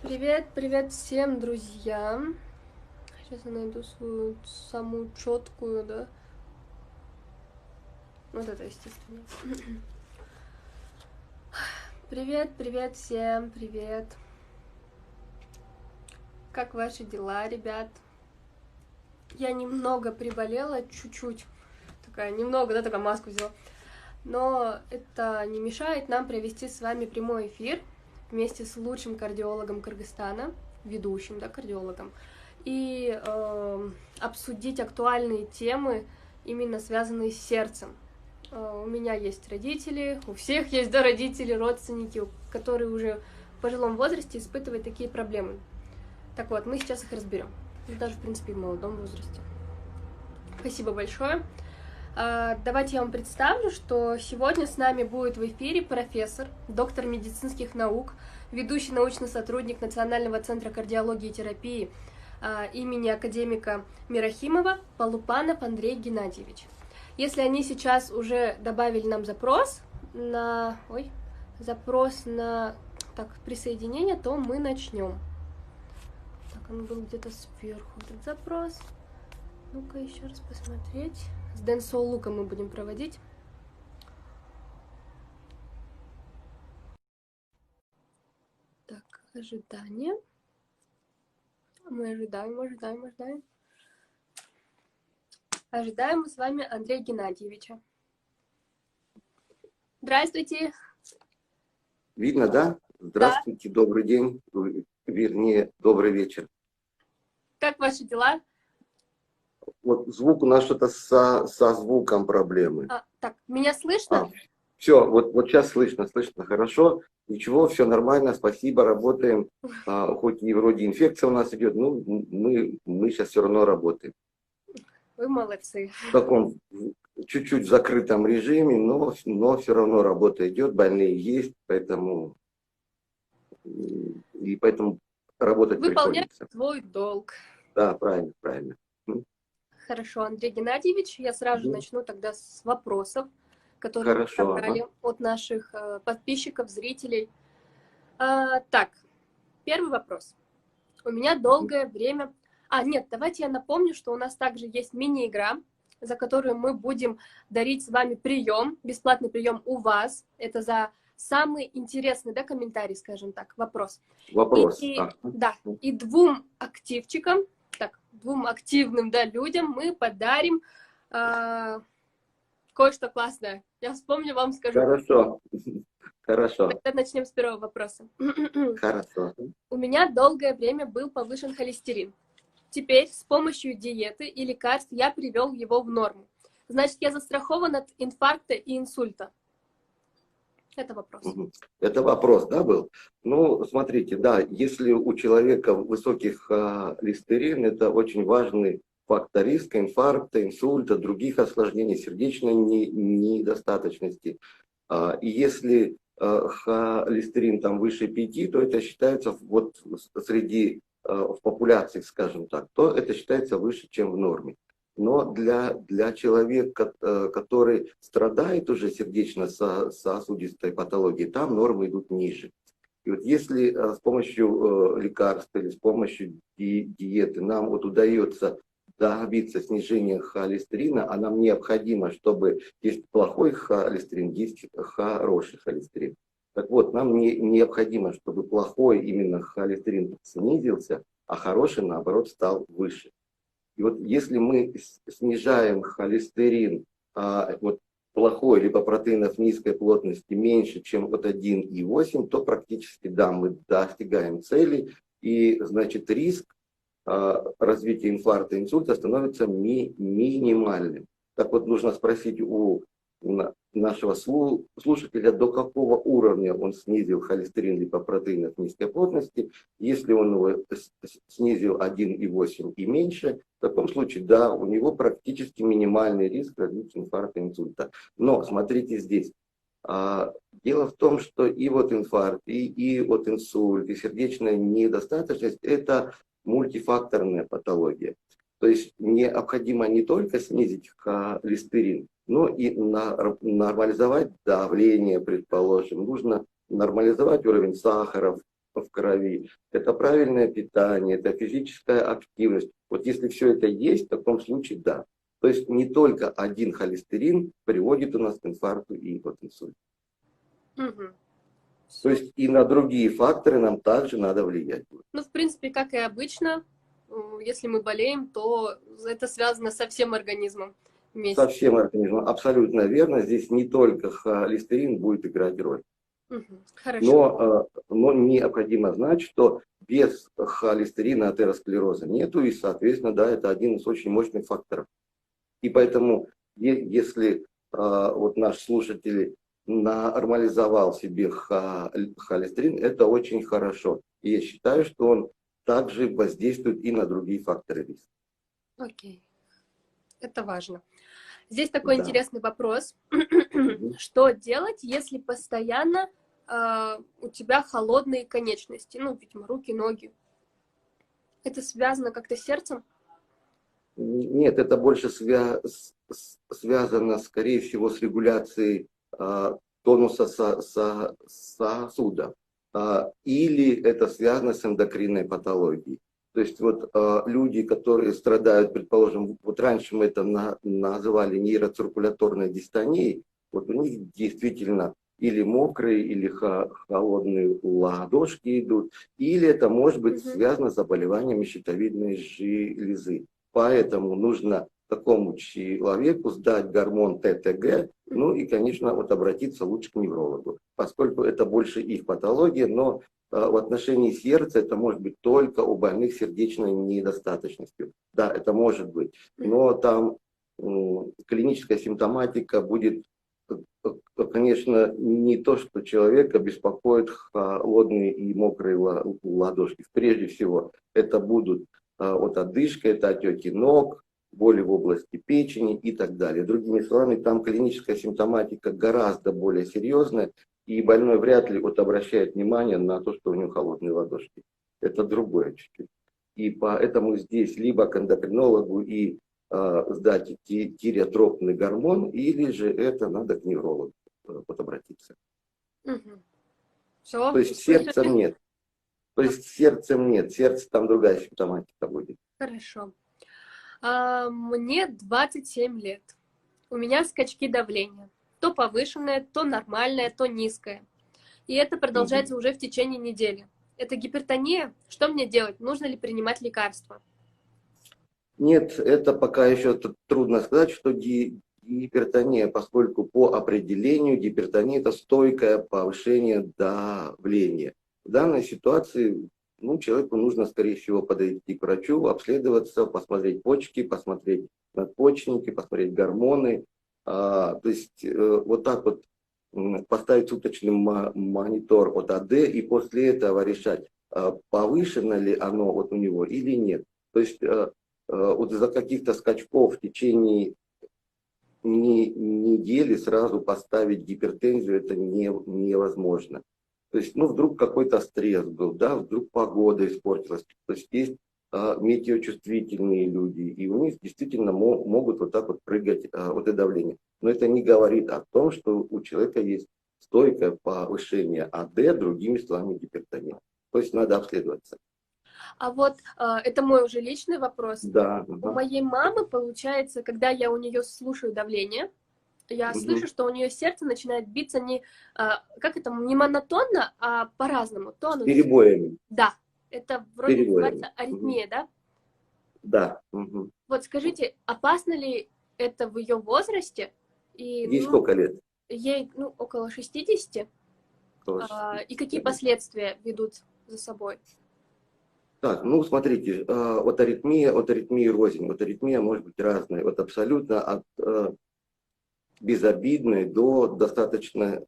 Привет, привет всем, друзья. Сейчас я найду свою самую четкую, да. Вот это, естественно. Привет, привет всем, привет. Как ваши дела, ребят? Я немного приболела, чуть-чуть. Такая, немного, да, такая маску взяла. Но это не мешает нам провести с вами прямой эфир вместе с лучшим кардиологом Кыргызстана, ведущим, да, кардиологом, и обсудить актуальные темы, именно связанные с сердцем. У меня есть родители, у всех есть, да, родители, родственники, которые уже в пожилом возрасте испытывают такие проблемы. Так вот, мы сейчас их разберем. Даже, в принципе, в молодом возрасте. Спасибо большое. Давайте я вам представлю, что сегодня с нами будет в эфире профессор, доктор медицинских наук, ведущий научный сотрудник Национального центра кардиологии и терапии имени академика Мирахимова Полупанов Андрей Геннадьевич. Если они сейчас уже добавили нам запрос на присоединение, то мы начнем. Так, он был где-то сверху, этот запрос. Ну-ка еще раз посмотреть. С Дэн Луком мы будем проводить. Так, ожидание. Мы ожидаем. Ожидаем мы с вами Андрея Геннадьевича. Здравствуйте. Видно, да? Здравствуйте, да. Добрый день, вернее, добрый вечер. Как ваши дела? Вот звук у нас что-то со звуком проблемы. Так, меня слышно? Все, вот сейчас слышно хорошо. Ничего, все нормально, спасибо, работаем. Хоть и вроде инфекция у нас идет, но мы сейчас все равно работаем. Вы молодцы. В таком чуть-чуть закрытом режиме, но все равно работа идет, больные есть, поэтому работать Выполнять приходится. свой долг. Да, правильно. Хорошо, Андрей Геннадьевич, я сразу же начну тогда с вопросов, которые мы собрали от наших подписчиков, зрителей. Так, первый вопрос. У меня долгое время... Нет, давайте я напомню, что у нас также есть мини-игра, за которую мы будем дарить с вами прием, бесплатный прием у вас. Это за самый интересный, да, комментарий, скажем так, вопрос. Да, и двум активчикам, двум активным, да, людям мы подарим кое-что классное. Я вспомню, вам скажу. Хорошо. Тогда начнем с первого вопроса. Хорошо. У меня долгое время был повышен холестерин. Теперь с помощью диеты и лекарств я привел его в норму. Значит, я застрахован от инфаркта и инсульта. Это вопрос. Это вопрос, да, был? Ну, смотрите, да, если у человека высокий холестерин, это очень важный фактор риска инфаркта, инсульта, других осложнений, сердечной недостаточности. И если холестерин там выше 5, то это считается вот среди в популяции, скажем так, то это считается выше, чем в норме. Но для человека, который страдает уже сердечно-сосудистой патологией, там нормы идут ниже. И вот если с помощью лекарств или с помощью диеты нам вот удается добиться снижения холестерина, а нам необходимо, чтобы есть плохой холестерин, есть хороший холестерин. Так вот, нам необходимо, чтобы плохой именно холестерин снизился, а хороший, наоборот, стал выше. И вот если мы снижаем холестерин, вот плохой, либо протеинов низкой плотности меньше, чем от 1,8, то практически, да, мы достигаем цели, и, значит, риск развития инфаркта, инсульта становится минимальным. Так вот, нужно спросить у нашего слушателя, до какого уровня он снизил холестерин либо протеинов низкой плотности. Если он его снизил 1,8 и меньше, в таком случае, да, у него практически минимальный риск развития инфаркта, инсульта. Но смотрите здесь. Дело в том, что и вот инфаркт, и вот инсульт, и сердечная недостаточность – это мультифакторная патология. То есть необходимо не только снизить холестерин, но и нормализовать давление, предположим. Нужно нормализовать уровень сахара в крови, это правильное питание, это физическая активность. Вот если все это есть, в таком случае да. То есть не только один холестерин приводит у нас к инфаркту и от инсульта. Угу. То есть и на другие факторы нам также надо влиять. Ну, в принципе, как и обычно, если мы болеем, то это связано со всем организмом вместе. Со всем организмом, абсолютно верно. Здесь не только холестерин будет играть роль. Хорошо. Но необходимо знать, что без холестерина атеросклероза нету, и, соответственно, да, это один из очень мощных факторов. И поэтому, если вот наш слушатель нормализовал себе холестерин, это очень хорошо. И я считаю, что он также воздействует и на другие факторы риска. Окей. Это важно. Здесь такой Да. интересный вопрос. Что делать, если постоянно у тебя холодные конечности? Ну, видимо, руки, ноги. Это связано как-то с сердцем? Нет, это больше связано, скорее всего, с регуляцией тонуса сосуда. Или это связано с эндокринной патологией. То есть вот люди, которые страдают, предположим, вот раньше мы это называли нейроциркуляторной дистонией, вот у них действительно или мокрые, или холодные ладошки идут, или это может быть связано с заболеваниями щитовидной железы. Поэтому нужно такому человеку сдать гормон ТТГ, ну и, конечно, вот обратиться лучше к неврологу, поскольку это больше их патология, но в отношении сердца это может быть только у больных сердечной недостаточностью. Да, это может быть, но там клиническая симптоматика будет, конечно, не то, что человека беспокоит холодные и мокрые ладошки. Прежде всего, это будут вот одышка, это отеки ног, боли в области печени и так далее. Другими словами, там клиническая симптоматика гораздо более серьезная, и больной вряд ли вот обращает внимание на то, что у него холодные ладошки. Это другое чуть-чуть. И поэтому здесь либо к эндокринологу и сдать тиреотропный гормон, или же это надо к неврологу вот обратиться. Все, То есть сердцем нет. То есть сердцем нет. Сердце там другая симптоматика будет. Хорошо. Мне 27 лет. У меня скачки давления. То повышенное, то нормальное, то низкое. И это продолжается уже в течение недели. Это гипертония? Что мне делать? Нужно ли принимать лекарства? Нет, это пока еще трудно сказать, что гипертония, поскольку по определению гипертония это стойкое повышение давления. В данной ситуации человеку нужно, скорее всего, подойти к врачу, обследоваться, посмотреть почки, посмотреть надпочечники, посмотреть гормоны. То есть вот так вот поставить суточный монитор от АД и после этого решать, повышено ли оно вот у него или нет. То есть вот из-за каких-то скачков в течение недели сразу поставить гипертензию это невозможно. То есть, вдруг какой-то стресс был, да, вдруг погода испортилась. То есть есть метеочувствительные люди, и у них действительно могут вот так вот прыгать вот это давление. Но это не говорит о том, что у человека есть стойкое повышение АД, другими словами гипертония. То есть надо обследоваться. А вот это мой уже личный вопрос. Да. У моей мамы, получается, когда я у нее слушаю давление, я слышу, что у нее сердце начинает биться не монотонно, а по-разному. То оно... Перебоями. Да, это вроде называется аритмия, да? Да. Вот скажите, опасно ли это в ее возрасте? И, ей сколько лет? Ей около 60. И какие последствия ведут за собой? Так, смотрите, от аритмии рознь. Вот аритмия может быть разная. Вот абсолютно от безобидной до достаточно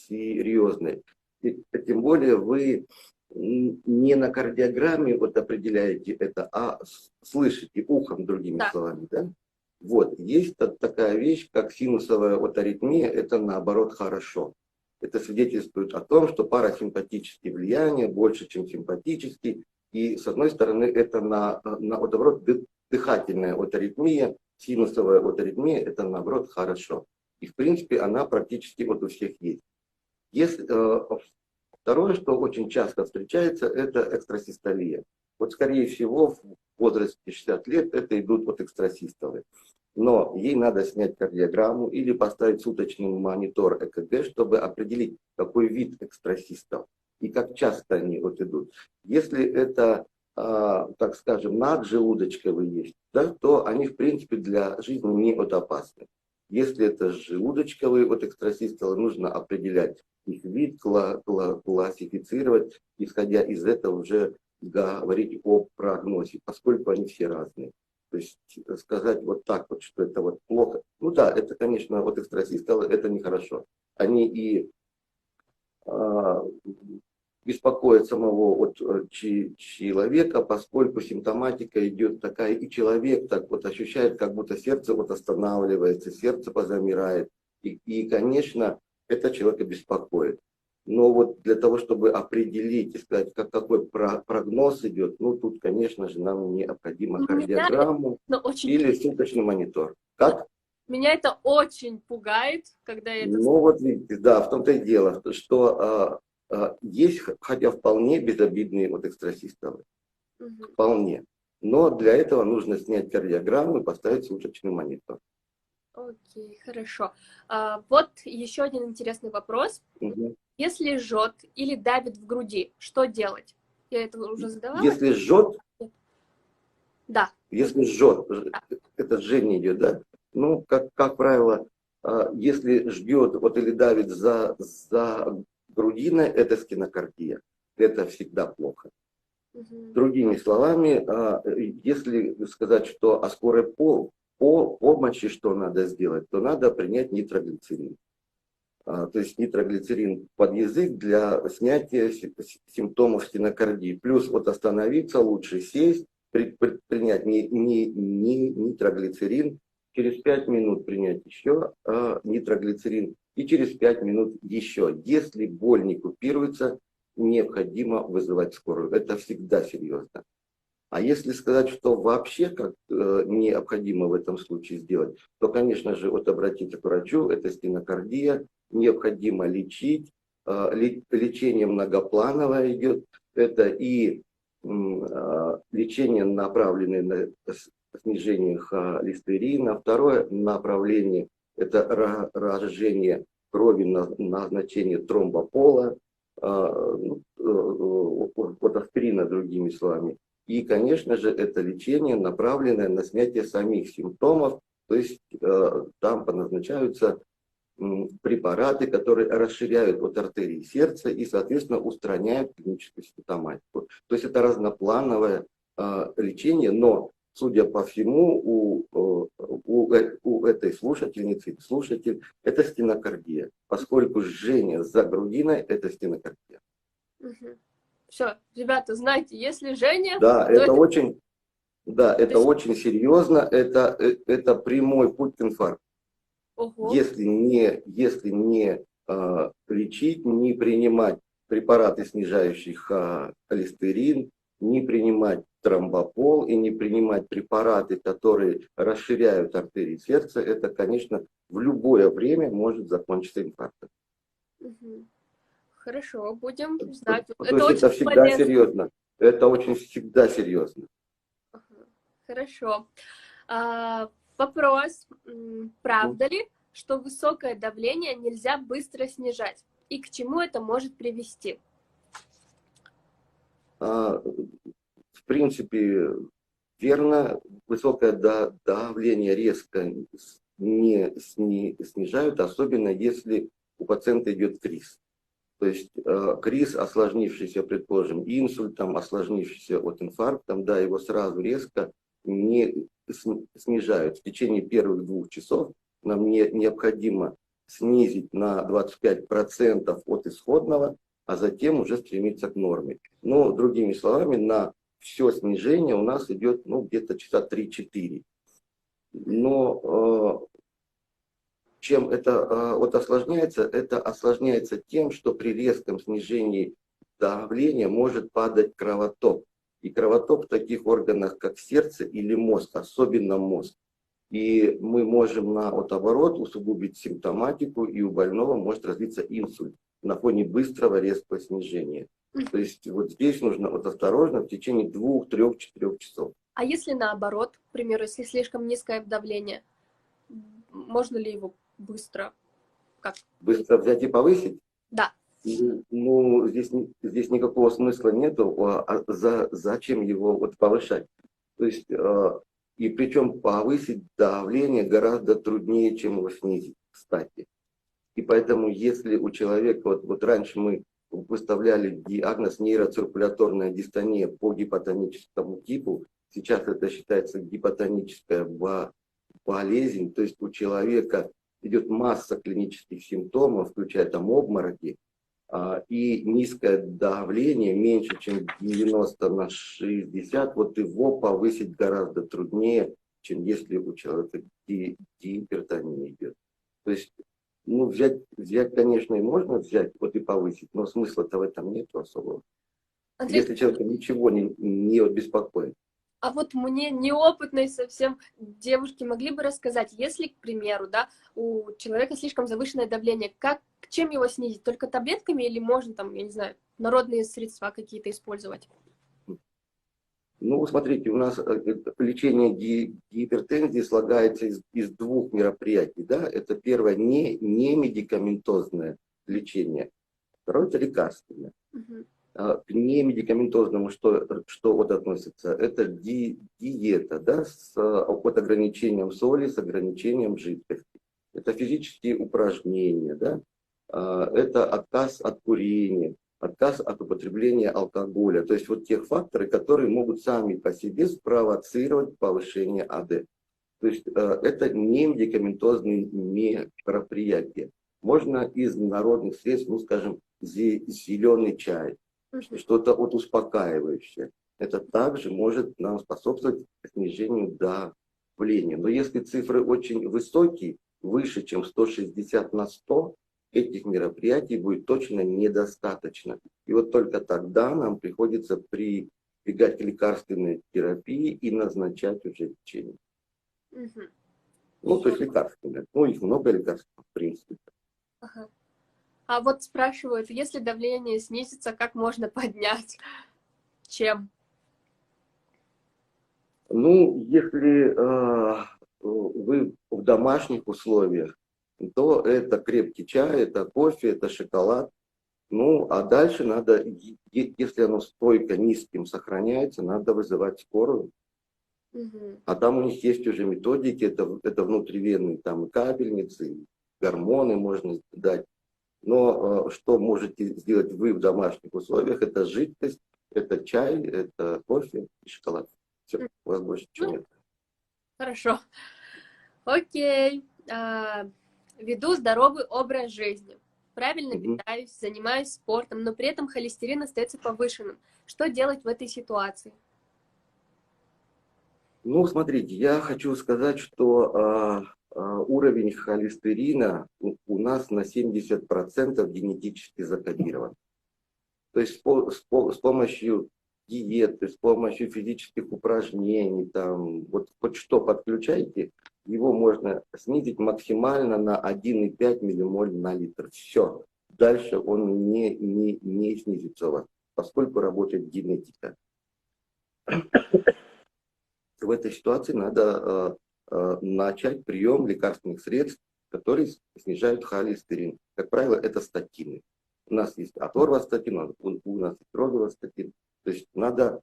серьезной. И, тем более вы не на кардиограмме вот определяете это, а слышите ухом, другими словами. Да? Вот, есть такая вещь, как синусовая вот аритмия, это наоборот хорошо. Это свидетельствует о том, что парасимпатические влияния больше, чем симпатические. И с одной стороны, это наоборот дыхательная вот аритмия, синусовая вот аритмия, это наоборот хорошо. И в принципе она практически вот у всех есть. Если Второе, что очень часто встречается, это экстрасистолия. Вот, скорее всего, в возрасте 60 лет это идут вот экстрасистолы. Но ей надо снять кардиограмму или поставить суточный монитор ЭКГ, чтобы определить, какой вид экстрасистол и как часто они вот идут. Если это, так скажем, наджелудочковые есть, да, то они, в принципе, для жизни не вот опасны. Если это желудочковые вот экстрасистолы, нужно определять их вид, классифицировать, исходя из этого уже говорить о прогнозе, поскольку они все разные. То есть сказать вот так вот, что это вот плохо. Ну да, это, конечно, вот экстрасистолы, это нехорошо. Они и а, беспокоят самого вот человека, поскольку симптоматика идет такая, и человек так вот ощущает, как будто сердце вот останавливается, сердце позамирает. И конечно, это человека беспокоит. Но вот для того, чтобы определить и сказать, какой прогноз идет, ну тут, конечно же, нам необходимо Меня кардиограмму это очень, или суточный монитор. Как? меня это очень пугает, когда я это Ну вот видите, да, в том-то и дело, что есть, хотя вполне безобидные вот экстрасистолы. слышу. Вполне. Но для этого нужно снять кардиограмму и поставить суточный монитор. Окей, хорошо. Вот еще один интересный вопрос. Угу. Если жжет или давит в груди, что делать? Я это уже задавала? Если жжет, Да. если жжет, это жжение идет, да? Ну, как правило, если ждет вот, или давит за грудиной, это стенокардия. Это всегда плохо. Угу. Другими словами, если сказать, что о скорой помощи что надо сделать, то надо принять нитроглицерин. То есть нитроглицерин под язык для снятия симптомов стенокардии. Плюс вот остановиться лучше, сесть, принять нитроглицерин, через 5 минут принять еще нитроглицерин и через 5 минут еще. Если боль не купируется, необходимо вызывать скорую. Это всегда серьезно. А если сказать, что вообще как необходимо в этом случае сделать, то, конечно же, вот обратиться к врачу, это стенокардия, необходимо лечить. Лечение многоплановое идет. Это и лечение, направленное на снижение холестерина. Второе направление – это разжижение крови, назначение тромбопола, вот аспирина, другими словами. И, конечно же, это лечение, направленное на снятие самих симптомов, то есть там назначаются препараты, которые расширяют вот артерии сердца и, соответственно, устраняют клиническую симптоматику. То есть это разноплановое лечение, но, судя по всему, у этой слушательницы, слушатель, это стенокардия, поскольку жжение за грудиной – это стенокардия. Угу. Все, ребята, знаете, если Женя, Да, то это очень, да, это есть- очень серьезно, это прямой путь к инфаркту. Ого. Если не лечить, не принимать препараты, снижающие холестерин, не принимать тромбопол и не принимать препараты, которые расширяют артерии сердца, это, конечно, в любое время может закончиться инфарктом. Угу. Хорошо, будем знать. То Это есть очень это всегда полезно. серьезно. Это очень всегда серьезно. Ага. Хорошо. Вопрос. Правда ли, что высокое давление нельзя быстро снижать? И к чему это может привести? В принципе, верно, высокое давление резко не снижают, особенно если у пациента идет криз. То есть криз, осложнившийся, предположим, инсультом, осложнившийся от инфарктом, да, его сразу резко не снижают. В течение первых 2 часов нам необходимо снизить на 25% от исходного, а затем уже стремиться к норме. Но, другими словами, на все снижение у нас идет где-то часа 3-4. Но чем это вот осложняется? Это осложняется тем, что при резком снижении давления может падать кровоток. И кровоток в таких органах, как сердце или мозг, особенно мозг. И мы можем наоборот усугубить симптоматику, и у больного может развиться инсульт. на фоне быстрого резкого снижения. То есть вот здесь нужно вот осторожно в течение 2, 3, 4 часов. А если наоборот, к примеру, если слишком низкое давление, можно ли его быстро как? Быстро взять и повысить? Да. Ну, здесь никакого смысла нету, зачем его вот повышать? То есть, и причем повысить давление гораздо труднее, чем его снизить, кстати. И поэтому, если у человека, вот раньше мы выставляли диагноз нейроциркуляторная дистония по гипотоническому типу, сейчас это считается гипотоническая болезнь, то есть у человека идет масса клинических симптомов, включая там обмороки, и низкое давление, меньше, чем 90/60, вот его повысить гораздо труднее, чем если у человека гипертония идет. То есть, ну, взять, конечно, и можно взять, вот и повысить, но смысла-то в этом нет особого. Андрей, Если человека ничего не беспокоит. а вот мне, неопытной совсем девушке, могли бы рассказать, если, к примеру, да, у человека слишком завышенное давление, чем его снизить? Только таблетками или можно там, я не знаю, народные средства какие-то использовать? Ну, смотрите, у нас лечение гипертензии слагается из двух мероприятий. Да? Это первое, не медикаментозное лечение. Второе, это лекарственное. Угу. К немедикаментозному что вот относится? Это диета, да, от ограничением соли, с ограничением жидкости. Это физические упражнения, да? Это отказ от курения, отказ от употребления алкоголя. То есть вот тех факторы, которые могут сами по себе спровоцировать повышение АД. То есть это не медикаментозные мероприятия. Можно из народных средств, ну скажем, зеленый чай, что-то вот успокаивающее. Это также может нам способствовать снижению давления. Но если цифры очень высокие, выше, чем 160/100, этих мероприятий будет точно недостаточно. И вот только тогда нам приходится прибегать к лекарственной терапии и назначать уже лечение. Угу. Ну, то есть лекарственные. Ну, их много лекарств, в принципе. Ага. А вот спрашивают, если давление снизится, как можно поднять? Чем? Ну, если вы в домашних условиях, то это крепкий чай, это кофе, это шоколад. Ну, а дальше надо, если оно стойко низким сохраняется, надо вызывать скорую. Угу. А там у них есть уже методики, это внутривенные там и капельницы, и гормоны можно дать. Но что можете сделать вы в домашних условиях, это жидкость, это чай, это кофе и шоколад. Все, у вас больше ничего нет. Хорошо. Окей. Веду здоровый образ жизни. Правильно питаюсь, занимаюсь спортом, но при этом холестерин остается повышенным. Что делать в этой ситуации? Ну, смотрите, я хочу сказать, что уровень холестерина у нас на 70% генетически закодирован. То есть с помощью диеты, с помощью физических упражнений, там, вот хоть что подключайте, его можно снизить максимально на 1,5 миллимоль на литр. Все. Дальше он не снизится у вас, поскольку работает генетика. В этой ситуации надо начать прием лекарственных средств, которые снижают холестерин. Как правило, это статины. У нас есть аторвастатин, у нас есть розвастатин. То есть надо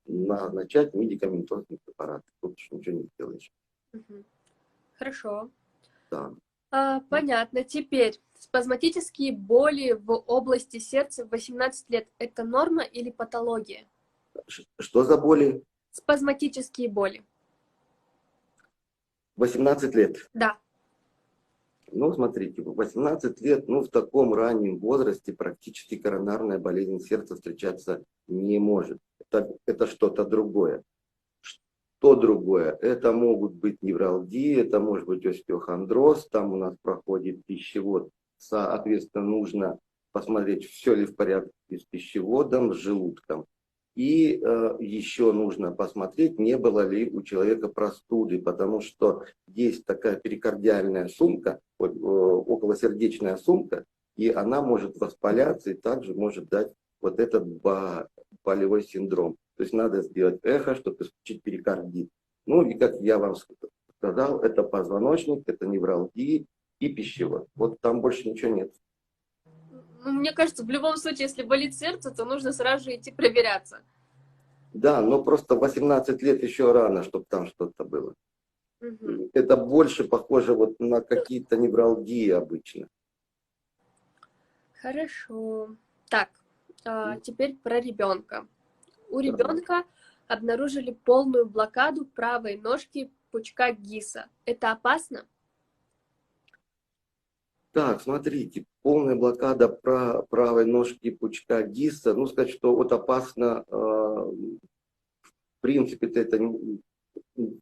начать медикаментозный препарат. Тут ничего не сделаешь. Хорошо. Да. Понятно. Теперь, спазматические боли в области сердца в 18 лет – это норма или патология? Что за боли? Спазматические боли. 18 лет? Да. Ну, смотрите, в 18 лет, ну, в таком раннем возрасте практически коронарная болезнь сердца встречаться не может. Это что-то другое. Что другое? Это могут быть невралгии, это может быть остеохондроз, там у нас проходит пищевод. Соответственно, нужно посмотреть, все ли в порядке с пищеводом, с желудком. И еще нужно посмотреть, не было ли у человека простуды, потому что есть такая перикардиальная сумка, околосердечная сумка, и она может воспаляться и также может дать вот этот болевой синдром. То есть надо сделать эхо, чтобы исключить перикардит. Ну и как я вам сказал, это позвоночник, это невралгия и пищевод. Вот там больше ничего нет. Ну, мне кажется, в любом случае, если болит сердце, то нужно сразу же идти проверяться. Да, но просто 18 лет еще рано, чтобы там что-то было. Угу. Это больше похоже вот на какие-то невралгии обычно. Хорошо. Так, теперь про ребенка. У Да. ребенка обнаружили полную блокаду правой ножки пучка ГИСа. Это опасно? Так, смотрите, полная блокада правой ножки пучка ГИСа, ну сказать, что вот опасно, в принципе, это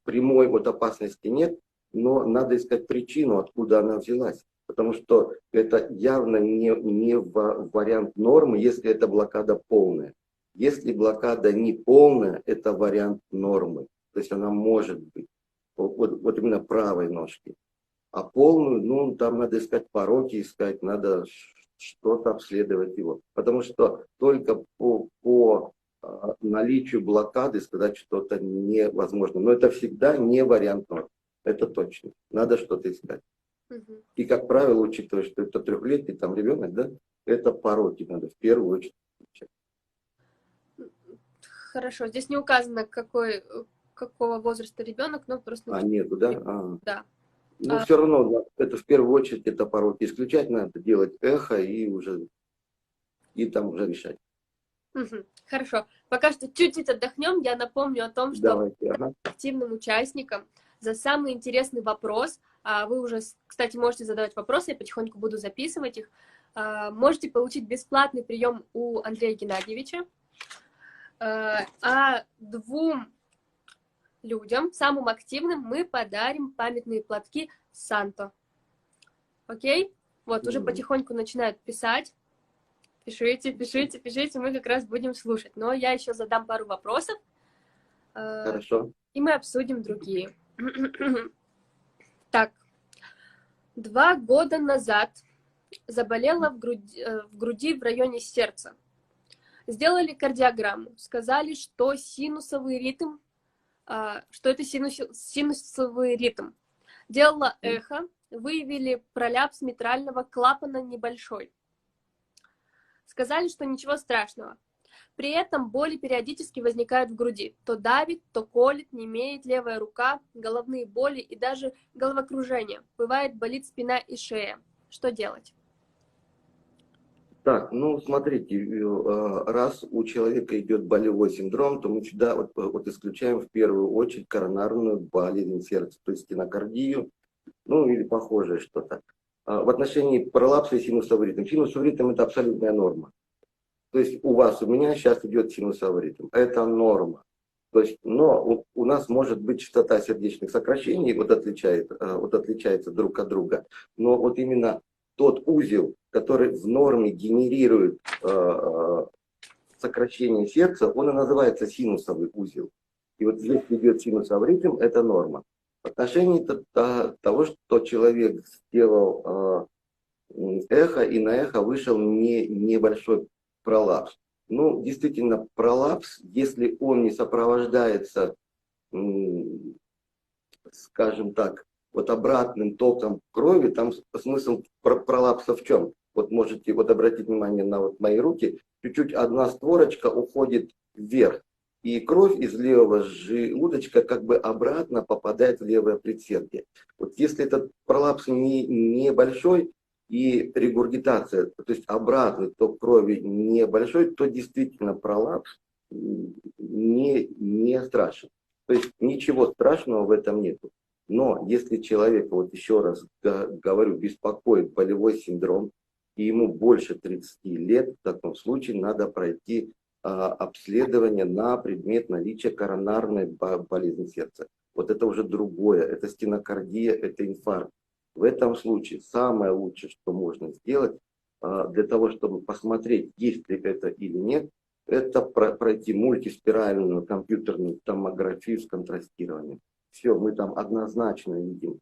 прямой вот опасности нет, но надо искать причину, откуда она взялась. Потому что это явно не вариант нормы, если это блокада полная. Если блокада не полная, это вариант нормы. То есть она может быть. Вот именно правой ножки. А полную, ну, там надо искать пороки, искать, надо что-то обследовать его. Потому что только по наличию блокады сказать что-то невозможно. Но это всегда не вариант норм. Это точно. Надо что-то искать. Угу. И, как правило, учитывая, что это трехлетний там ребенок, да, это пороки надо в первую очередь. Хорошо, здесь не указано, какого возраста ребенок, но просто написано. Нету, да? Да. Ну, все равно, да, это в первую очередь это пороки. Исключать надо, делать эхо и там уже решать. Угу. Хорошо. Пока что чуть-чуть отдохнем. Я напомню о том, что Давайте, ага. активным участникам за самый интересный вопрос, вы уже, кстати, можете задавать вопросы, я потихоньку буду записывать их, можете получить бесплатный прием у Андрея Геннадьевича, а 2 людям, самым активным, мы подарим памятные платки Санто. Окей? Вот, уже потихоньку начинают писать. Пишите, мы как раз будем слушать. Но я еще задам пару вопросов. Хорошо. И мы обсудим другие. Так, 2 года назад заболела в груди в районе сердца. Сделали кардиограмму, сказали, что синусовый ритм, что это синусовый ритм. Делала эхо, выявили пролапс митрального клапана небольшой. Сказали, что ничего страшного. При этом боли периодически возникают в груди. То давит, то колет, немеет левая рука, головные боли и даже головокружение. Бывает, болит спина и шея. Что делать? Так, ну смотрите, раз у человека идет болевой синдром, то мы сюда вот исключаем в первую очередь коронарную болезнь сердца, то есть стенокардию, ну или похожее что-то. В отношении пролапса и синусовый ритм. Синусовый ритм это абсолютная норма. То есть у меня сейчас идет синусовый ритм. Это норма. То есть, но у нас может быть частота сердечных сокращений, вот отличается друг от друга. Но вот именно тот узел, который в норме генерирует сокращение сердца, он и называется синусовый узел. И вот если идет синусовый ритм, это норма. В отношении того, что человек сделал эхо, и на эхо вышел небольшой пролапс. Ну, действительно, пролапс, если он не сопровождается, скажем так, вот обратным током крови, там смысл пролапса в чем? Вот можете вот обратить внимание на вот мои руки, чуть-чуть одна створочка уходит вверх, и кровь из левого желудочка как бы обратно попадает в левое предсердие. Вот если этот пролапс небольшой и регургитация, то есть обратный ток крови небольшой, то действительно пролапс не страшен. То есть ничего страшного в этом нет. Но если человека, вот еще раз говорю, беспокоит болевой синдром, и ему больше 30 лет, в таком случае надо пройти обследование на предмет наличия коронарной болезни сердца. Вот это уже другое, это стенокардия, это инфаркт. В этом случае самое лучшее, что можно сделать для того, чтобы посмотреть, есть ли это или нет, это пройти мультиспиральную компьютерную томографию с контрастированием. Все, мы там однозначно видим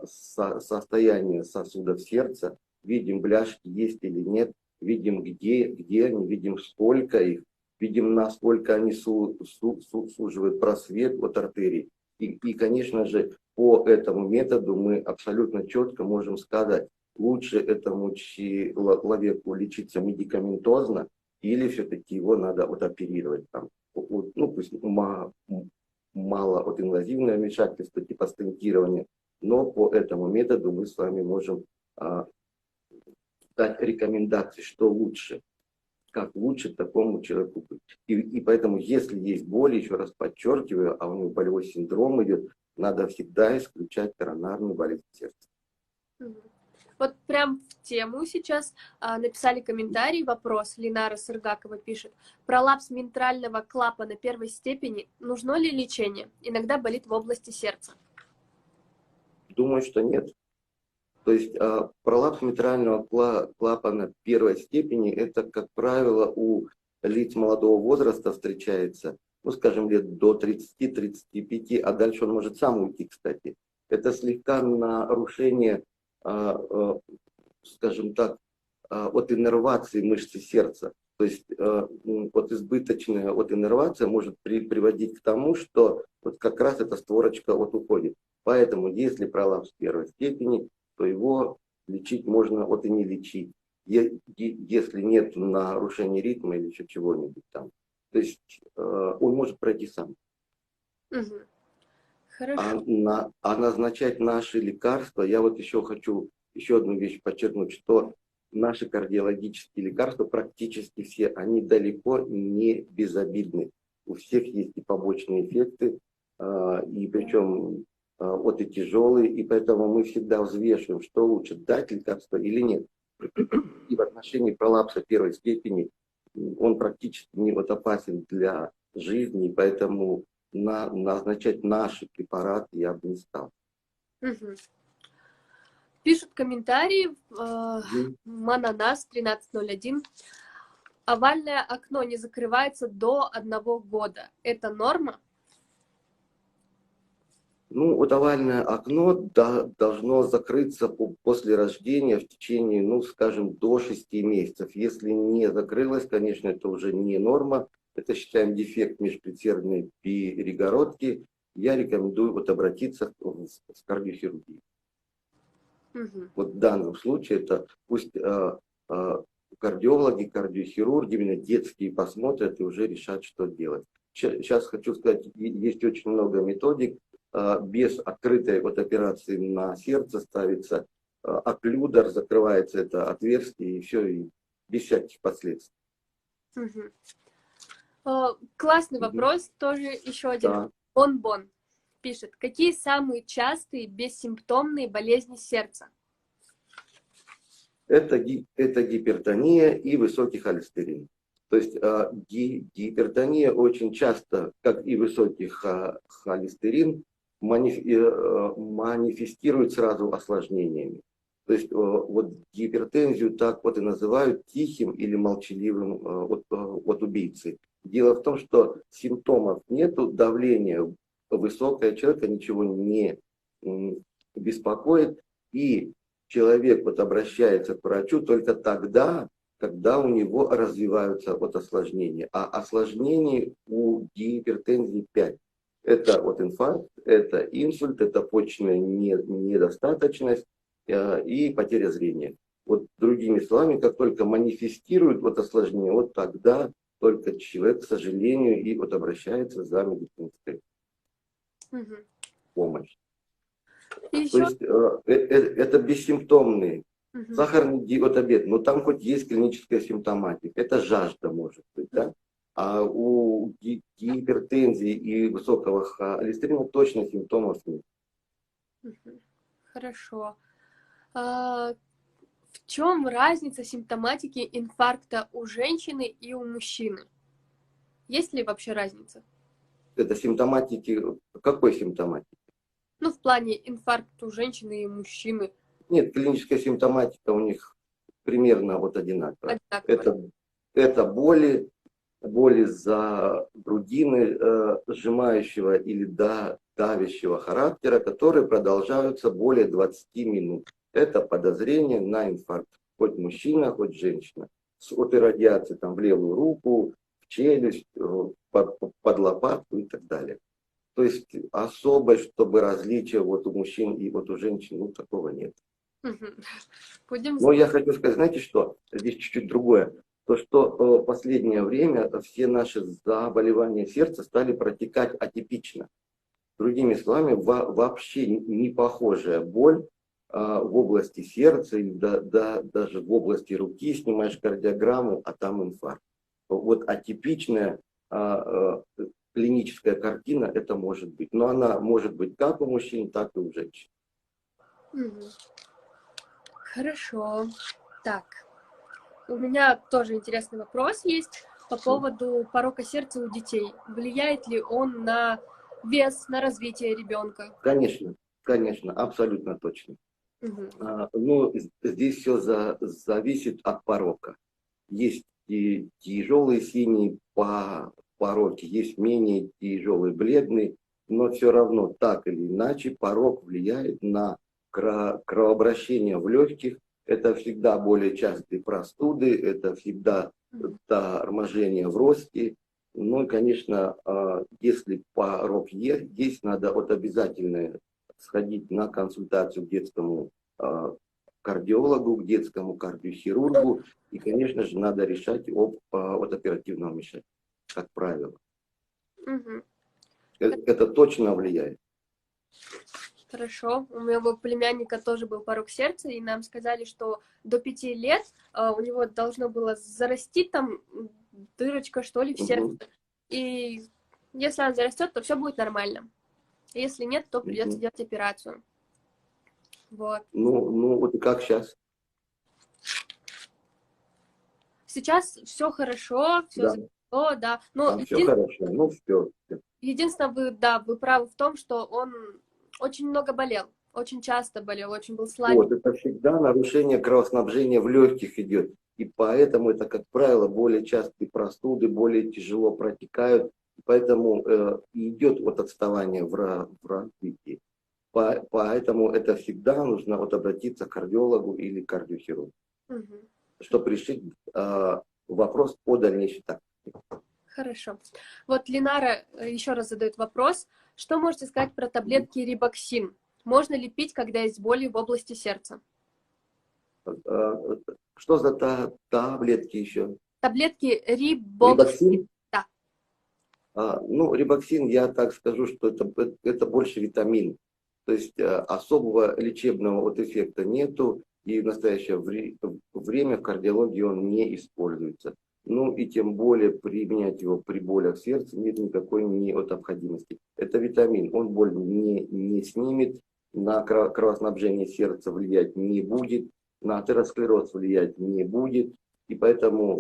состояние сосудов сердца, видим бляшки есть или нет, видим где они, видим сколько их, видим насколько они суживают просвет от артерий. И, конечно же, по этому методу мы абсолютно четко можем сказать, лучше этому человеку лечиться медикаментозно или все-таки его надо вот оперировать там, ну пусть мало вот инвазивное вмешательство типа стентирования, но по этому методу мы с вами можем дать рекомендации, что лучше, как лучше такому человеку быть. И поэтому, если есть боль, еще раз подчеркиваю, а у него болевой синдром идет, надо всегда исключать коронарную болезнь сердца. Вот прям в тему сейчас написали комментарий, вопрос, Линара Сыргакова пишет. Пролапс митрального клапана первой степени, нужно ли лечение? Иногда болит в области сердца. Думаю, что нет. То есть пролапс митрального клапана первой степени, это, как правило, у лиц молодого возраста встречается, ну, скажем, лет до 30-35, а дальше он может сам уйти, кстати. Это слегка нарушение, скажем так, от иннервации мышцы сердца. То есть вот избыточная от иннервация может приводить к тому, что вот как раз эта створочка вот уходит. Поэтому если пролапс первой степени, то его лечить можно вот и не лечить, если нет нарушения ритма или еще чего-нибудь там. То есть он может пройти сам. Угу. Хорошо. А назначать наши лекарства, я вот еще хочу еще одну вещь подчеркнуть, что наши кардиологические лекарства, практически все, они далеко не безобидны. У всех есть и побочные эффекты, и причем вот и тяжелые, и поэтому мы всегда взвешиваем, что лучше, дать лекарство или нет. И в отношении пролапса первой степени он практически не вот опасен для жизни, поэтому назначать наши препараты я бы не стал. Угу. Пишут комментарии, Мананас 1301. Овальное окно не закрывается до 1 года. Это норма? Ну, вот овальное окно должно закрыться после рождения в течение, ну, скажем, до 6 месяцев. Если не закрылось, конечно, это уже не норма. Это считаем дефект межпредсердной перегородки. Я рекомендую вот обратиться в кардиохирургию. Угу. Вот в данном случае это пусть кардиологи, кардиохирурги, именно детские посмотрят и уже решат, что делать. Сейчас хочу сказать, есть очень много методик. Без открытой вот операции на сердце ставится окклюдер, закрывается это отверстие и все, и без всяких последствий. Угу. Классный вопрос, тоже еще один. Да. Бон пишет, какие самые частые бессимптомные болезни сердца? Это гипертония и высокий холестерин. То есть гипертония очень часто, как и высокий холестерин, манифестирует сразу осложнениями. То есть вот гипертензию так вот и называют тихим или молчаливым от убийцы. Дело в том, что симптомов нету, давление высокое, человека ничего не беспокоит, и человек вот обращается к врачу только тогда, когда у него развиваются вот осложнения. А осложнений у гипертензии 5. Это вот инфаркт, это инсульт, это почечная недостаточность и потеря зрения. Вот другими словами, как только манифестируют вот осложнение, вот тогда только человек, к сожалению, и вот обращается за медицинской помощью. То есть это бессимптомные. Сахарный диабет, но там хоть есть клиническая симптоматика. Это жажда может быть, да? А у гипертензии и высокого холестерина точно симптомов нет. Хорошо. В чем разница симптоматики инфаркта у женщины и у мужчины? Есть ли вообще разница? Это симптоматики, какой симптоматики? Ну, в плане инфаркта у женщины и мужчины. Нет, клиническая симптоматика у них примерно вот одинаковая. Это боли за грудины, сжимающего или давящего характера, которые продолжаются более 20 минут. это подозрение на инфаркт. Хоть мужчина, хоть женщина. От иррадиации там, в левую руку, в челюсть, под лопатку и так далее. То есть особо, чтобы различия вот у мужчин и вот у женщин, ну, такого нет. Будем... Но я хочу сказать, знаете что, здесь чуть-чуть другое. То, что в последнее время все наши заболевания сердца стали протекать атипично. Другими словами, вообще не похожая боль в области сердца, или даже в области руки, снимаешь кардиограмму, а там инфаркт. Вот атипичная клиническая картина это может быть. Но она может быть как у мужчин, так и у женщин. Хорошо. Так, у меня тоже интересный вопрос есть по поводу порока сердца у детей. Влияет ли он на вес, на развитие ребенка? Конечно, конечно, абсолютно точно. Но здесь все зависит от порока. Есть и тяжелые синие пороки, есть менее тяжелый бледный, но все равно так или иначе порок влияет на кровообращение в легких. Это всегда более частые простуды, это всегда торможение в росте. Ну и, конечно, если порок есть, здесь надо вот обязательно сходить на консультацию к детскому кардиологу, к детскому кардиохирургу. И, конечно же, надо решать от оперативного вмешательства, как правило. Это точно влияет. Хорошо. У моего племянника тоже был порок сердца, и нам сказали, что до 5 лет у него должно было зарасти там дырочка, что ли, в сердце. И если она зарастет, то все будет нормально. Если нет, то придется делать операцию. Вот. Ну, вот и как сейчас? Сейчас все хорошо, все зашло, да. Но все хорошо, ну все. Единственное, вы правы в том, что он очень много болел, очень часто болел, очень был слабый. Вот, это всегда нарушение кровоснабжения в легких идет. И поэтому это, как правило, более частые простуды, более тяжело протекают. Поэтому идет вот отставание в развитии. Поэтому это всегда нужно вот обратиться к кардиологу или кардиохирургу, чтобы решить вопрос по дальнейшей тактике. Хорошо. Вот Линара еще раз задает вопрос. Что можете сказать про таблетки рибоксин? Можно ли пить, когда есть боли в области сердца? Что за таблетки еще? Таблетки рибоксин. Да. Ну, рибоксин, я так скажу, что это больше витамин. То есть особого лечебного вот эффекта нету. И в настоящее время в кардиологии он не используется. Ну и тем более применять его при болях сердца нет никакой необходимости. Это витамин, он боль не снимет, на кровоснабжение сердца влиять не будет, на атеросклероз влиять не будет, и поэтому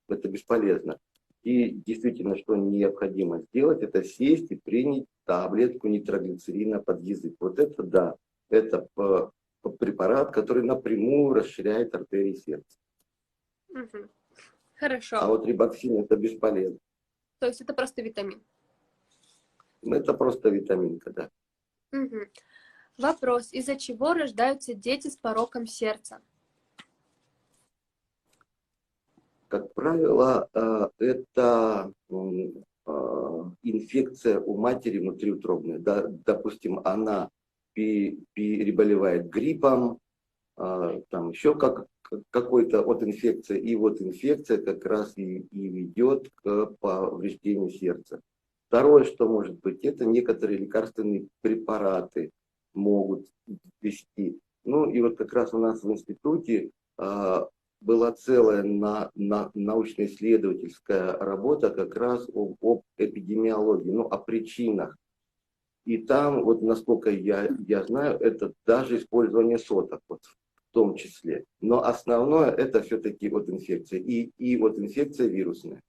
это бесполезно. И действительно, что необходимо сделать, это сесть и принять таблетку нитроглицерина под язык. Вот это да, это препарат, который напрямую расширяет артерии сердца. Хорошо. А вот рибоксин это бесполезно. То есть это просто витамин? Это просто витаминка, да. Вопрос. Из-за чего рождаются дети с пороком сердца? Как правило, это инфекция у матери внутриутробная. Допустим, она переболевает гриппом, там еще какой-то от инфекции, и вот инфекция как раз и ведет к повреждению сердца. Второе, что может быть, это некоторые лекарственные препараты могут вести. Ну и вот как раз у нас в институте была целая научно-исследовательская работа как раз об эпидемиологии, ну, о причинах. И там, вот насколько я знаю, это даже использование соток, вот, в том числе. Но основное это все-таки вот инфекция. И вот инфекция вирусная.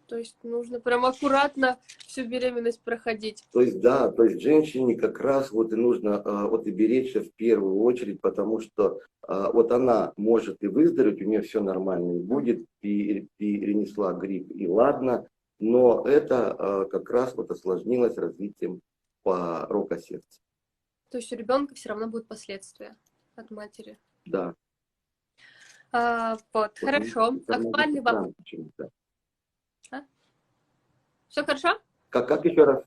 То есть нужно прям аккуратно всю беременность проходить. То есть да, то есть женщине как раз вот и нужно вот и беречься в первую очередь, потому что вот она может и выздороветь, у нее все нормально и будет, перенесла грипп и ладно, но это как раз вот осложнилось развитием порока сердца. То есть у ребенка все равно будут последствия от матери. Да. Вот, Вот у хорошо. них тормозит Актуальный вопрос. экран почему-то. Все хорошо? Как еще раз?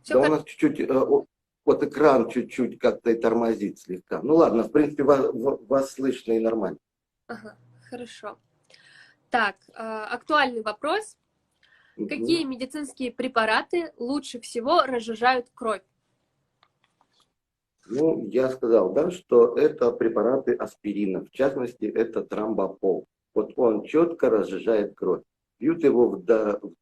Все Да у хорошо. нас чуть-чуть, вот экран чуть-чуть как-то и тормозит слегка. Ну ладно, в принципе, вас слышно и нормально. Ага, хорошо. Так, актуальный вопрос. Какие Мгм. медицинские препараты лучше всего разжижают кровь? Ну, я сказал, да, что это препараты аспирина, в частности, это тромбопол. Вот он четко разжижает кровь. Пьют его в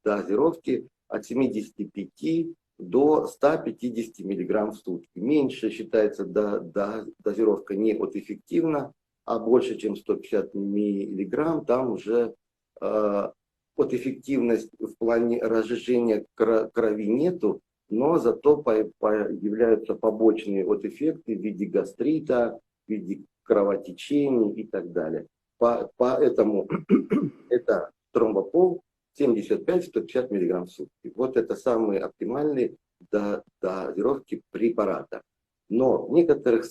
дозировке от 75 до 150 миллиграмм в сутки. Меньше считается дозировка не от эффективна, а больше, чем 150 миллиграмм, там уже от эффективности в плане разжижения крови нету, но зато появляются побочные от эффекты в виде гастрита, в виде кровотечений и так далее. Поэтому это тромбопол 75-150 мг в сутки. Вот это самые оптимальные дозировки препарата. Но в некоторых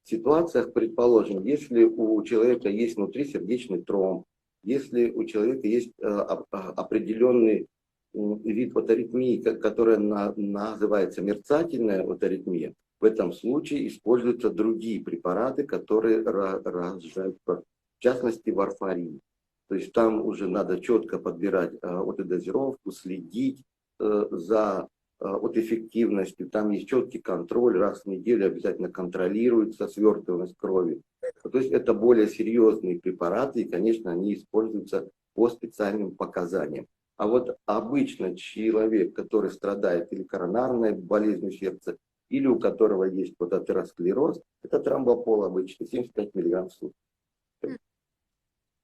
ситуациях, предположим, если у человека есть внутрисердечный тромб, если у человека есть определенный вид атаритмии, которая называется мерцательная атаритмия, в этом случае используются другие препараты, которые разжижают кровь, в частности варфарин. То есть там уже надо четко подбирать дозировку, следить за от эффективностью. Там есть четкий контроль, раз в неделю обязательно контролируется свертываемость крови. То есть это более серьезные препараты, и, конечно, они используются по специальным показаниям. А вот обычно человек, который страдает или коронарной болезнью сердца, или у которого есть вот атеросклероз, это тромбопол обычно, 75 мг в сутки.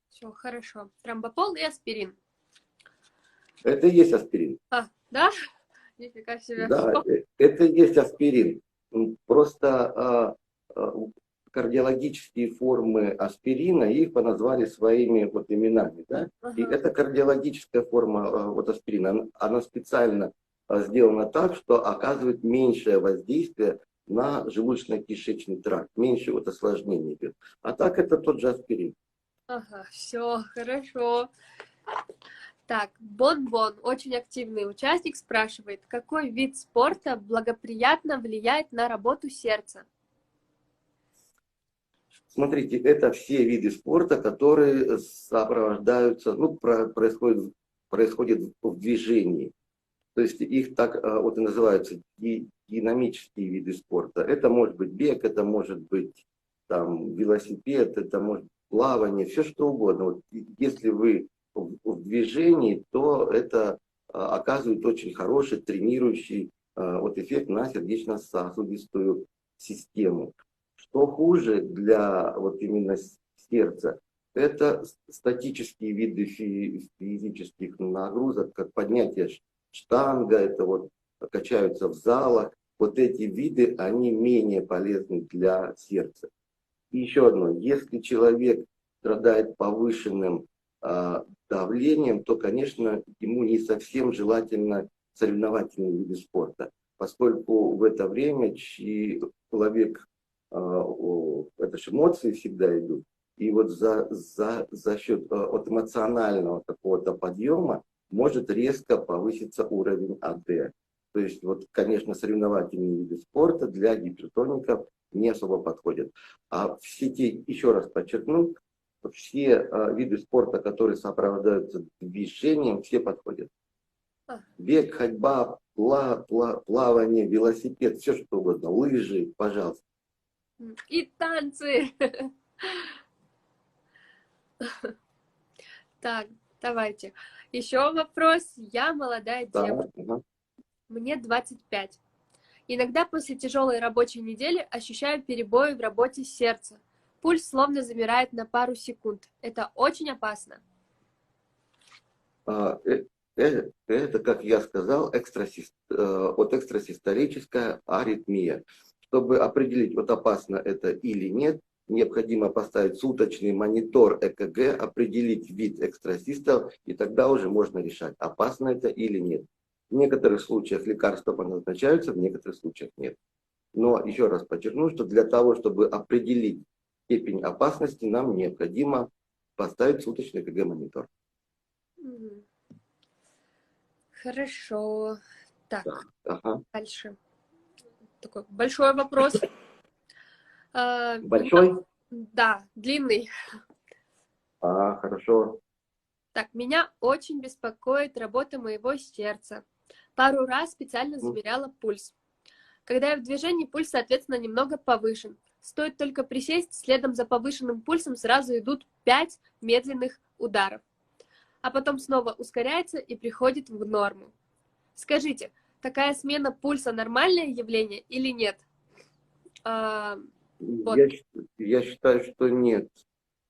Все, хорошо. Тромбопол и аспирин. Это и есть аспирин. Да? Нифига себе. Да, это и есть аспирин. Просто кардиологические формы аспирина, их поназвали своими вот именами. Да? И Ага. эта кардиологическая форма аспирина, она специально сделана так, что оказывает меньшее воздействие на желудочно-кишечный тракт, меньше осложнений идет. А так это тот же аспирин. Ага, все, хорошо. Так, Бон-Бон, очень активный участник, спрашивает, какой вид спорта благоприятно влияет на работу сердца? Смотрите, это все виды спорта, которые сопровождаются, происходят в движении. То есть их так вот и называются динамические виды спорта. Это может быть бег, это может быть там, велосипед, это может быть плавание, все что угодно. Вот, если вы в движении, то это оказывает очень хороший тренирующий эффект на сердечно-сосудистую систему. Что хуже для вот именно сердца, это статические виды физических нагрузок, как поднятие штанга, это вот качаются в залах. Вот эти виды, они менее полезны для сердца. И еще одно, если человек страдает повышенным давлением, то, конечно, ему не совсем желательно соревновательные виды спорта, поскольку в это время человек, это же эмоции всегда идут, и вот за счет от эмоционального какого-то подъема может резко повыситься уровень АД. То есть, вот, конечно, соревновательные виды спорта для гипертоников не особо подходят. А все те, еще раз подчеркну, все виды спорта, которые сопровождаются движением, все подходят. Бег, ходьба, плавание, велосипед, все что угодно, лыжи, пожалуйста. И танцы. Так, давайте. Еще вопрос. Я молодая девушка. Да, Мне 25. Иногда после тяжелой рабочей недели ощущаю перебои в работе сердца. Пульс словно замирает на пару секунд. Это очень опасно. Это, как я сказал, экстрасистолическая аритмия. Чтобы определить, вот опасно это или нет, необходимо поставить суточный монитор ЭКГ, определить вид экстрасистол, и тогда уже можно решать, опасно это или нет. В некоторых случаях лекарства назначаются, в некоторых случаях нет. Но еще раз подчеркну, что для того, чтобы определить степень опасности, нам необходимо поставить суточный КГ-монитор. Хорошо. Так, Да. Ага. дальше. Такой большой вопрос. Большой? Да, длинный. Хорошо. Так, меня очень беспокоит работа моего сердца. Пару раз специально замеряла пульс. Когда я в движении, пульс, соответственно, немного повышен. Стоит только присесть, следом за повышенным пульсом сразу идут 5 медленных ударов. А потом снова ускоряется и приходит в норму. Скажите, такая смена пульса нормальное явление или нет? Вот. Я считаю, что нет.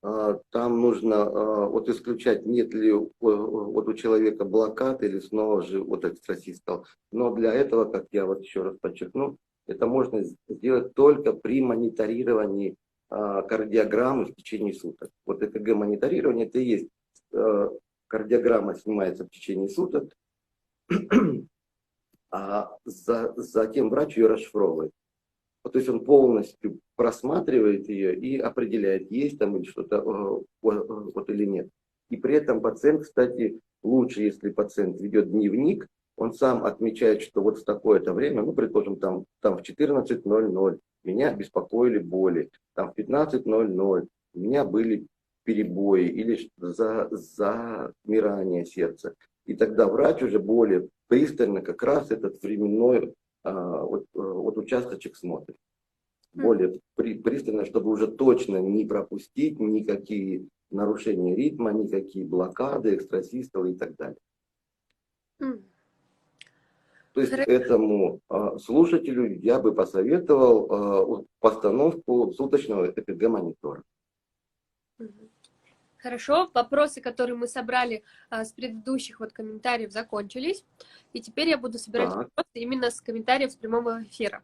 Там нужно вот исключать, нет ли вот у человека блокад или снова же вот экстрасистол. Но для этого, как я вот еще раз подчеркну, это можно сделать только при мониторировании кардиограммы в течение суток. Вот ЭКГ-мониторирование, это и есть кардиограмма снимается в течение суток, а затем врач ее расшифровывает. То есть он полностью просматривает ее и определяет, есть там или что-то вот или нет. И при этом пациент, кстати, лучше, если пациент ведет дневник, он сам отмечает, что вот в такое-то время, ну, предположим, там в 14:00 меня беспокоили боли, там в 15:00 у меня были перебои или замирание сердца. И тогда врач уже более пристально как раз этот временной вот участочек смотрит. Более пристально, чтобы уже точно не пропустить никакие нарушения ритма, никакие блокады, экстрасистолы и так далее. То есть этому слушателю я бы посоветовал постановку суточного ЭКГ-монитора. Хорошо, вопросы, которые мы собрали с предыдущих вот комментариев, закончились. И теперь я буду собирать вопросы именно с комментариев с прямого эфира.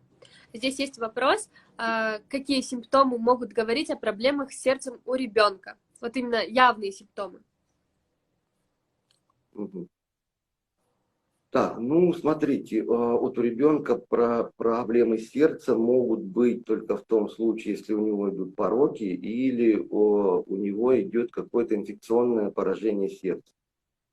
Здесь есть вопрос, какие симптомы могут говорить о проблемах с сердцем у ребенка? Вот именно явные симптомы. Так, ну, смотрите, вот у ребенка проблемы сердца могут быть только в том случае, если у него идут пороки или у него идет какое-то инфекционное поражение сердца.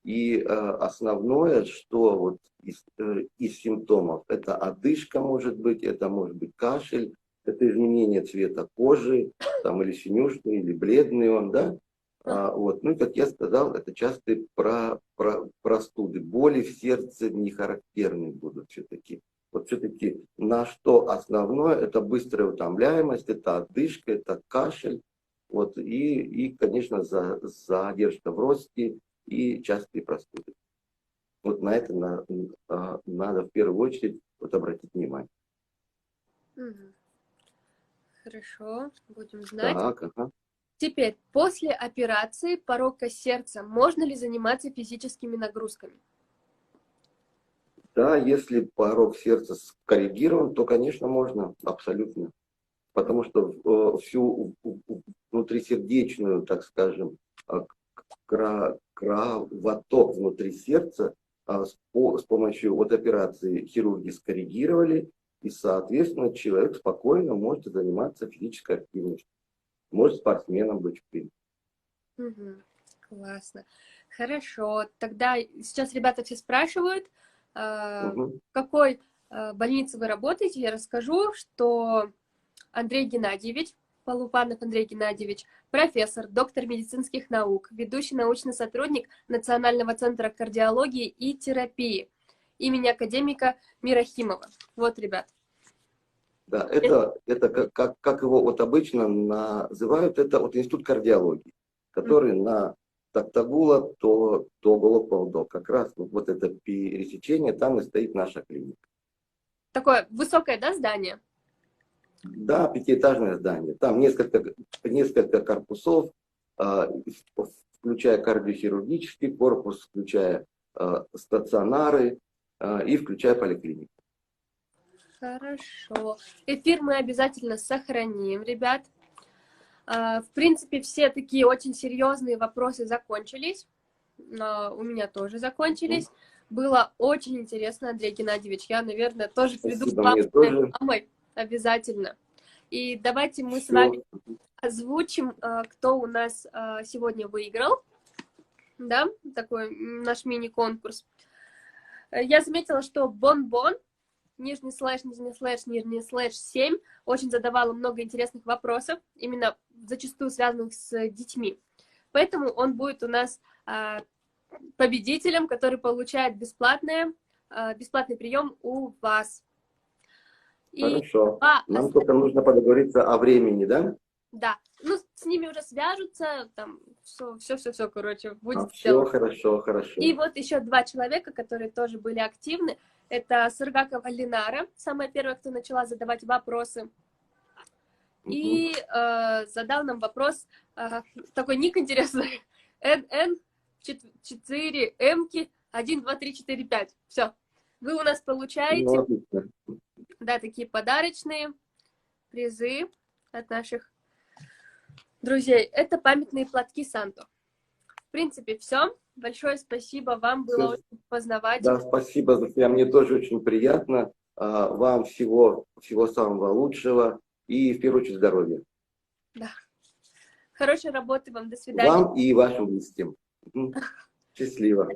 И основное, что вот из симптомов, это одышка может быть, это может быть кашель, это изменение цвета кожи, там, или синюшный, или бледный он, да. Вот. Ну и, как я сказал, это частые простуды. Боли в сердце не характерны будут все-таки. Вот все-таки на что основное, это быстрая утомляемость, это одышка, это кашель, вот, и конечно, задержка в росте и частые простуды. Вот на это надо в первую очередь вот обратить внимание. Хорошо, будем знать. Так, ага. Теперь, после операции порока сердца можно ли заниматься физическими нагрузками? Да, если порог сердца скоррегирован, то, конечно, можно, абсолютно. Потому что всю внутрисердечную, так скажем, кровоток внутри сердца с помощью вот операции хирурги скоррегировали, и, соответственно, человек спокойно может заниматься физической активностью. Может спортсменом быть, в принципе. Классно. Хорошо. Тогда сейчас ребята все спрашивают, в какой больнице вы работаете. Я расскажу, что Андрей Геннадьевич, Полупанов Андрей Геннадьевич, профессор, доктор медицинских наук, ведущий научный сотрудник Национального центра кардиологии и терапии имени академика Мирахимова. Вот, ребят. Да, это как его вот обычно называют, это вот институт кардиологии, который на Токтагула, то Голополдо. Как раз вот это пересечение, там и стоит наша клиника. Такое высокое, да, здание? Да, пятиэтажное здание. Там несколько корпусов, включая кардиохирургический корпус, включая стационары и включая поликлинику. Хорошо. Эфир мы обязательно сохраним, ребят. В принципе, все такие очень серьезные вопросы закончились. У меня тоже закончились. Было очень интересно, Андрей Геннадьевич. Я, наверное, тоже приду к Спасибо, вам мне с моей тоже. мамой обязательно. И давайте мы с Все. вами озвучим, кто у нас сегодня выиграл. Да, такой наш мини-конкурс. Я заметила, что Бон-Бон, нижний слэш, 7, очень задавала много интересных вопросов, именно зачастую связанных с детьми. Поэтому он будет у нас победителем, который получает бесплатный прием у вас. И Хорошо. Нам только нужно поговориться о времени, да? Да, ну, с ними уже свяжутся, там, все, короче, будет Все сделано. хорошо, хорошо. И вот еще 2 человека, которые тоже были активны. Это Сыргакова Ленара, самая первая, кто начала задавать вопросы. И задал нам вопрос, такой ник интересный, NN4 М-ки 1, 2, 3, 4, 5. Все. Вы у нас получаете, да, такие подарочные призы от наших друзей. Это памятные платки Санто. В принципе, все. Большое спасибо вам, было очень познавательно. Да, спасибо, Зофия, мне тоже очень приятно. Вам всего самого лучшего и, в первую очередь, здоровья. Да. Хорошей работы вам, до свидания. Вам и вашим близким. Счастливо.